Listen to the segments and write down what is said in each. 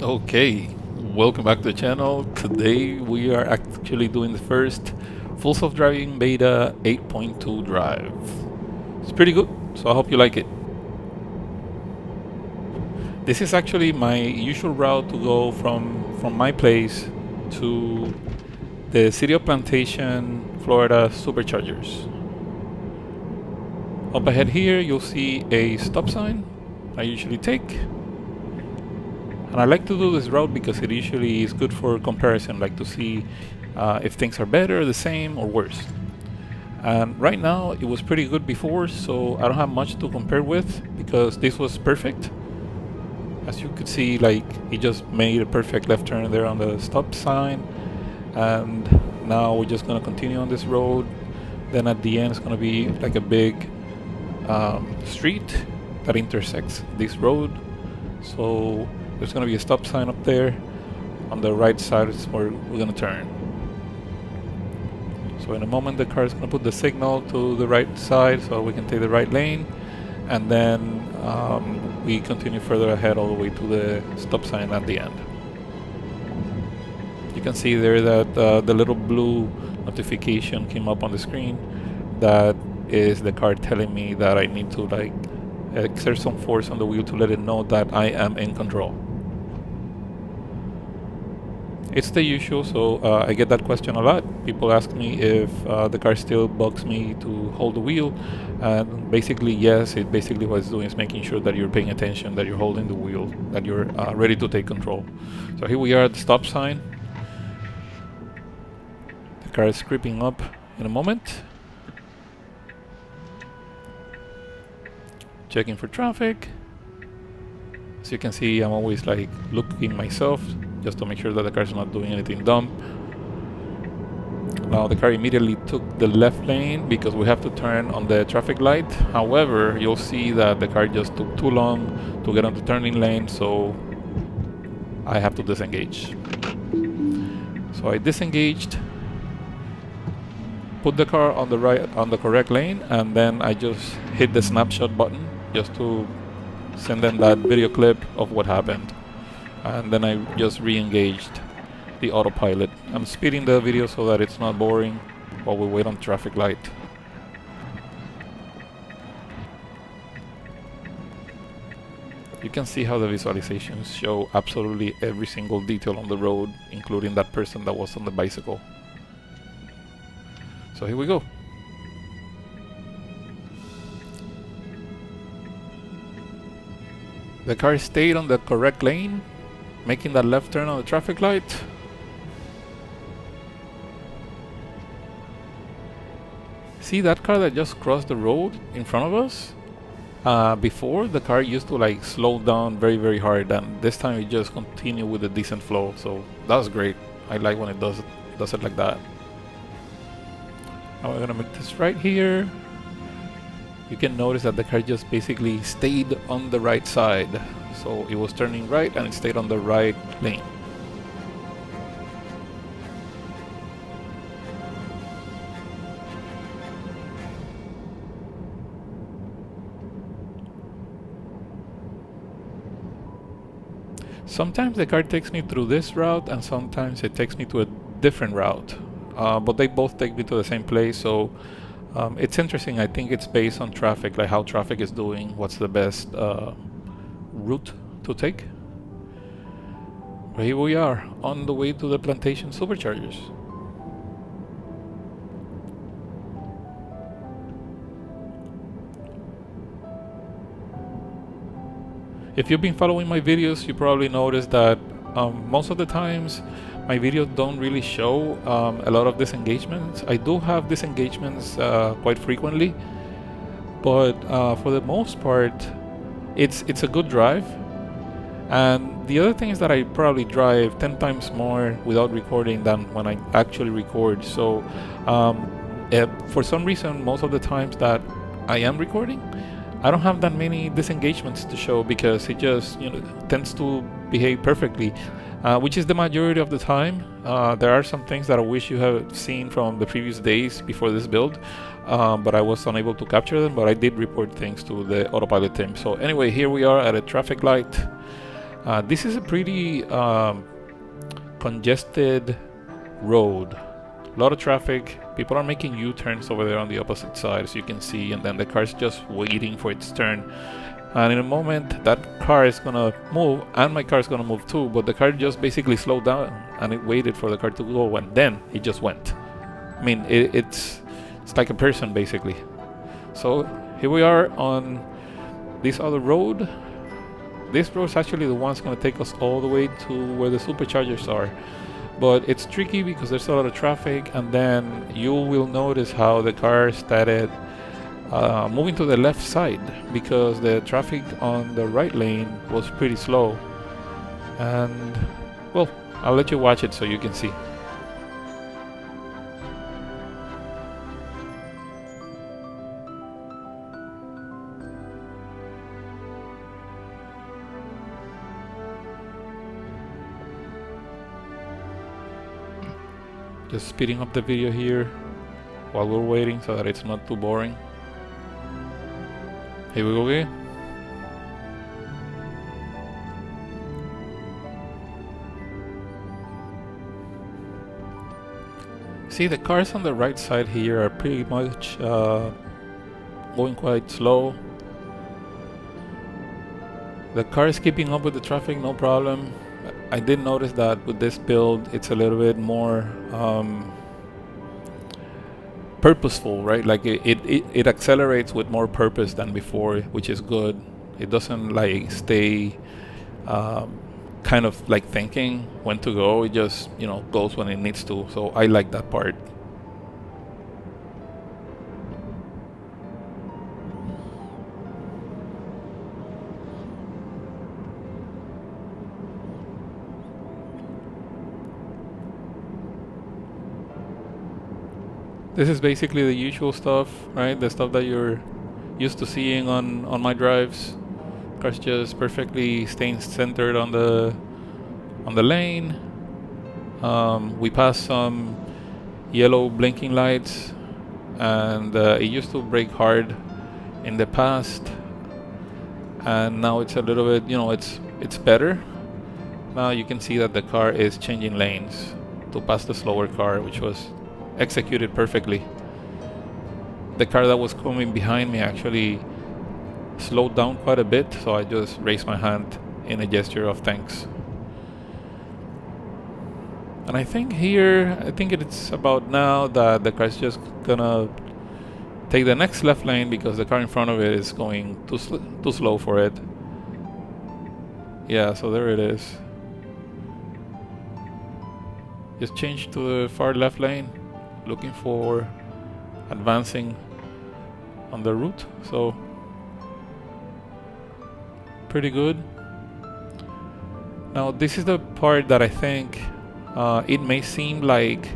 Okay, welcome back to the channel. Today we are actually doing the first full self-driving beta 8.2 drive. It's pretty good, so I hope you like it. This is actually my usual route to go from my place to the City of Plantation, Florida superchargers. Up ahead here you'll see a stop sign I usually take. And I like to do this route because it usually is good for comparison, like to see if things are better, the same, or worse. And right now it was pretty good before, so I don't have much to compare with because this was perfect. As you could see, like it just made a perfect left turn there on the stop sign. And now we're just gonna continue on this road. Then at the end it's gonna be like a big street that intersects this road. So there's going to be a stop sign up there. On the right side is where we're going to turn. So in a moment the car is going to put the signal to the right side so we can take the right lane. And then we continue further ahead all the way to the stop sign at the end. You can see there that the little blue notification came up on the screen. That is the car telling me that I need to like exert some force on the wheel to let it know that I am in control. It's the usual, so I get that question a lot. People ask me if the car still bugs me to hold the wheel, and basically yes, it basically what it's doing is making sure that you're paying attention, that you're holding the wheel, that you're ready to take control. So here we are at the stop sign. The car is creeping up in a moment. Checking for traffic. As you can see, I'm always like looking myself just to make sure that the car's not doing anything dumb. Now the car immediately took the left lane because we have to turn on the traffic light. However, you'll see that the car just took too long to get on the turning lane, so I have to disengage. So I disengaged, put the car on the correct lane, and then I just hit the snapshot button just to send them that video clip of what happened. And then I just re-engaged the autopilot. I'm speeding the video so that it's not boring while we wait on traffic light. You can see how the visualizations show absolutely every single detail on the road, including that person that was on the bicycle. So here we go. The car stayed on the correct lane, making that left turn on the traffic light. See that car that just crossed the road in front of us? Before, the car used to like slow down very hard, and this time it just continued with a decent flow, so that was great. I like when it does it like that. Now we're gonna make this right here. You can notice that the car just basically stayed on the right side. So it was turning right and it stayed on the right lane. Sometimes the car takes me through this route and sometimes it takes me to a different route. But they both take me to the same place, so it's interesting. I think it's based on traffic, like how traffic is doing, what's the best route to take. But here we are on the way to the Plantation superchargers. If you've been following my videos, you probably noticed that most of the times my videos don't really show a lot of disengagements. I do have disengagements quite frequently, but for the most part, it's a good drive. And the other thing is that I probably drive 10 times more without recording than when I actually record. So for some reason, most of the times that I am recording, I don't have that many disengagements to show because it just tends to behave perfectly, which is the majority of the time. There are some things that I wish you have seen from the previous days before this build, but I was unable to capture them, but I did report things to the autopilot team. So anyway, here we are at a traffic light. This is a pretty congested road. A lot of traffic. People are making U-turns over there on the opposite side, as you can see, and then the car's just waiting for its turn. And in a moment, that car is gonna move, and my car is gonna move too, but the car just basically slowed down, and it waited for the car to go, and then it just went. I mean, it's like a person, basically. So here we are on this other road. This road is actually the one that's gonna take us all the way to where the superchargers are. But it's tricky because there's a lot of traffic, and then you will notice how the car started moving to the left side because the traffic on the right lane was pretty slow. And well, I'll let you watch it so you can see. Just speeding up the video here while we're waiting so that it's not too boring. Here we go again. See, the cars on the right side here are pretty much going quite slow. The car is keeping up with the traffic, no problem. I did notice that with this build, it's a little bit more purposeful, right? Like it accelerates with more purpose than before, which is good. It doesn't like stay kind of like thinking when to go. It just, you know, goes when it needs to. So I like that part. This is basically the usual stuff, right? The stuff that you're used to seeing on my drives. Cars just perfectly staying centered on the lane. We passed some yellow blinking lights, and it used to brake hard in the past, and now it's a little bit, you know, it's better. Now you can see that the car is changing lanes to pass the slower car, which was executed perfectly. The car that was coming behind me actually slowed down quite a bit, so I just raised my hand in a gesture of thanks. And I think it's about now that the car is just gonna take the next left lane because the car in front of it is going too slow for it. Yeah, so there it is. Just change to the far left lane, looking for advancing on the route. So pretty good. Now this is the part that I think it may seem like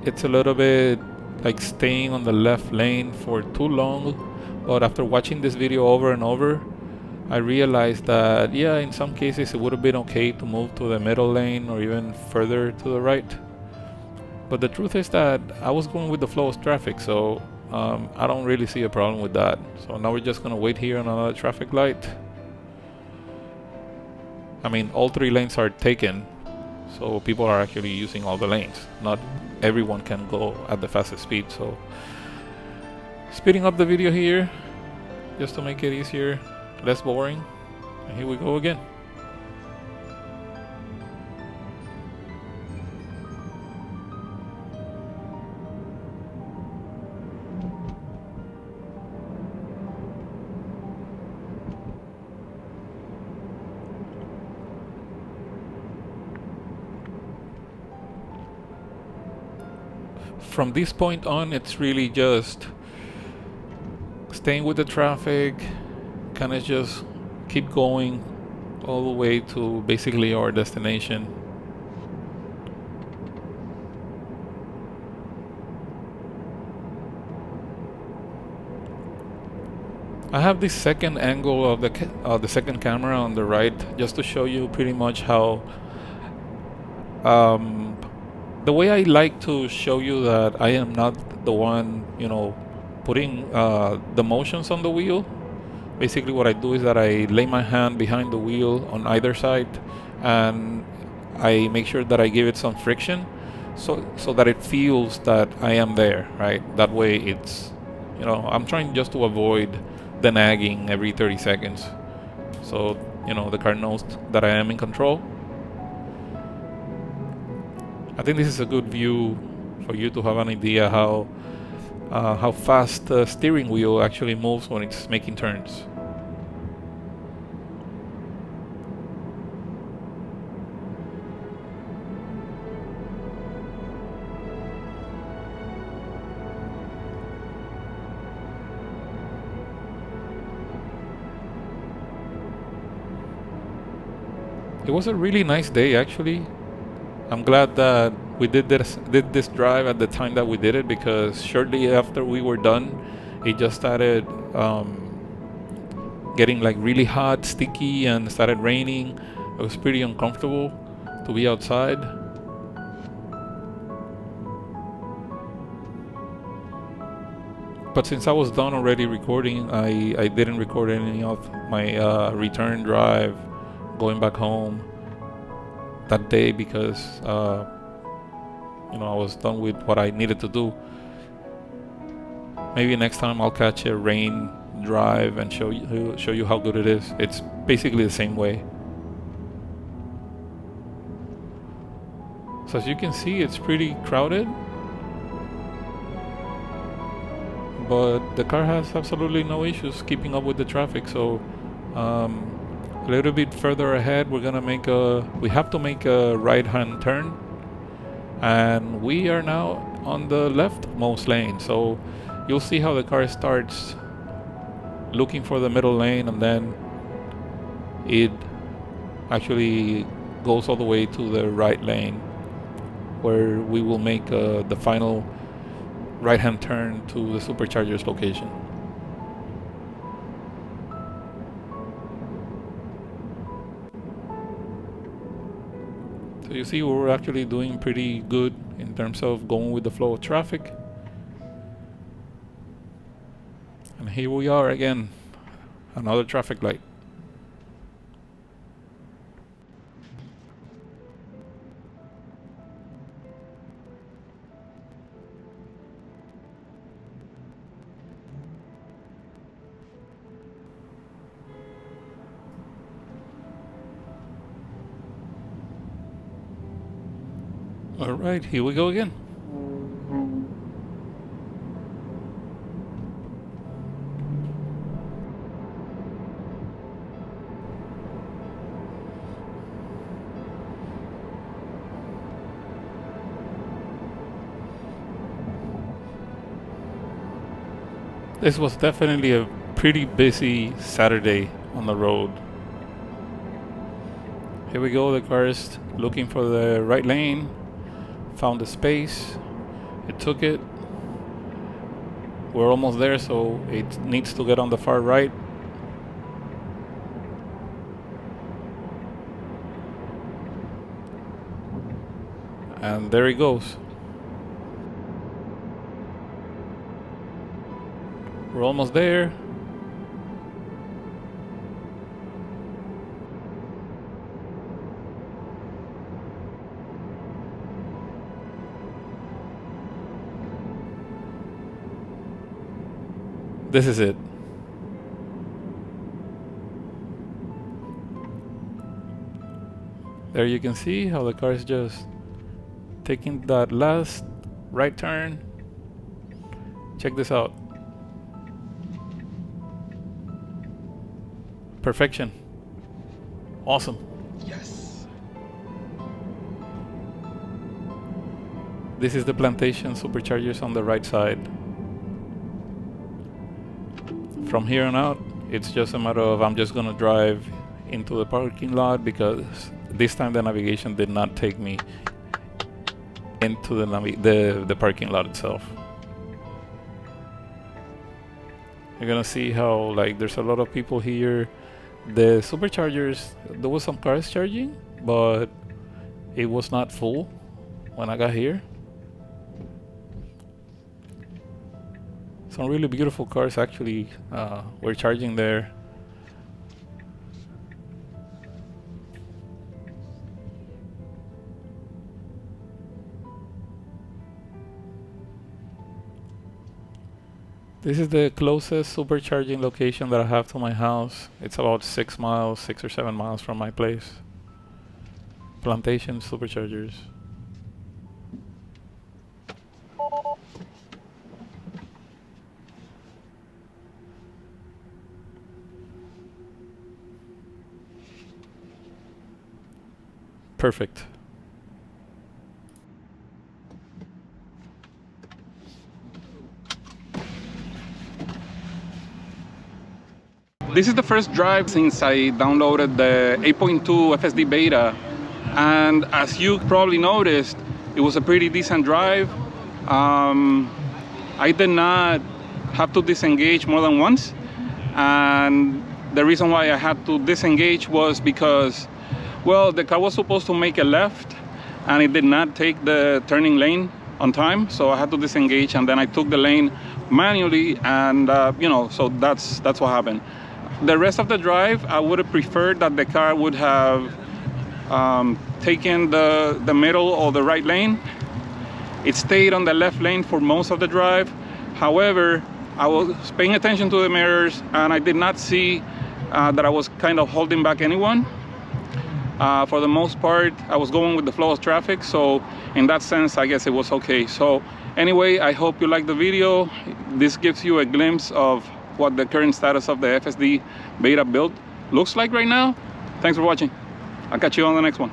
it's a little bit like staying on the left lane for too long, but after watching this video over and over, I realized that yeah, in some cases it would have been okay to move to the middle lane or even further to the right. But the truth is that I was going with the flow of traffic, so I don't really see a problem with that. So now we're just gonna wait here on another traffic light. I mean, all three lanes are taken, so people are actually using all the lanes. Not everyone can go at the fastest speed, so speeding up the video here just to make it easier, less boring. And here we go again. From this point on, it's really just staying with the traffic, kind of just keep going all the way to basically our destination. I have this second angle of the second camera on the right, just to show you pretty much how the way I like to show you that I am not the one, you know, putting the motions on the wheel. Basically what I do is that I lay my hand behind the wheel on either side, and I make sure that I give it some friction, so that it feels that I am there, right? That way it's, I'm trying just to avoid the nagging every 30 seconds. So, the car knows that I am in control. I think this is a good view for you to have an idea how fast the steering wheel actually moves when it's making turns. It was a really nice day, actually. I'm glad that we did this drive at the time that we did it, because shortly after we were done, it just started getting like really hot, sticky, and started raining. It was pretty uncomfortable to be outside. But since I was done already recording, I didn't record any of my return drive going back home that day, because I was done with what I needed to do. Maybe next time I'll catch a rain drive and show you how good it is. It's basically the same way. So as you can see, it's pretty crowded, but the car has absolutely no issues keeping up with the traffic. So a little bit further ahead, we have to make a right-hand turn, and we are now on the leftmost lane. So you'll see how the car starts looking for the middle lane, and then it actually goes all the way to the right lane, where we will make the final right-hand turn to the supercharger's location. So you see, we're actually doing pretty good in terms of going with the flow of traffic. And here we are again, another traffic light. All right, here we go again. This was definitely a pretty busy Saturday on the road. Here we go, the car is looking for the right lane. Found the space, it took it. We're almost there, so it needs to get on the far right. And there he goes. We're almost there. This is it. There you can see how the car is just taking that last right turn. Check this out. Perfection. Awesome. Yes. This is the plantation superchargers on the right side. From here on out, it's just a matter of I'm just gonna drive into the parking lot, because this time the navigation did not take me into the parking lot itself. You're gonna see how there's a lot of people here. The superchargers, there was some cars charging, but it was not full when I got here. Some really beautiful cars actually were charging there. This is the closest supercharging location that I have to my house. It's about 6 miles, 6 or 7 miles from my place. Plantation superchargers. Perfect. This is the first drive since I downloaded the 8.2 FSD Beta, and as you probably noticed, it was a pretty decent drive. I did not have to disengage more than once, and the reason why I had to disengage was because, well, the car was supposed to make a left and it did not take the turning lane on time, so I had to disengage, and then I took the lane manually, and you know, so that's what happened. The rest of the drive, I would have preferred that the car would have taken the middle or the right lane. It stayed on the left lane for most of the drive. However, I was paying attention to the mirrors, and I did not see that I was kind of holding back anyone. For the most part, I was going with the flow of traffic, so in that sense, I guess it was okay. So anyway, I hope you like the video. This gives you a glimpse of what the current status of the FSD Beta build looks like right now. Thanks for watching. I'll catch you on the next one.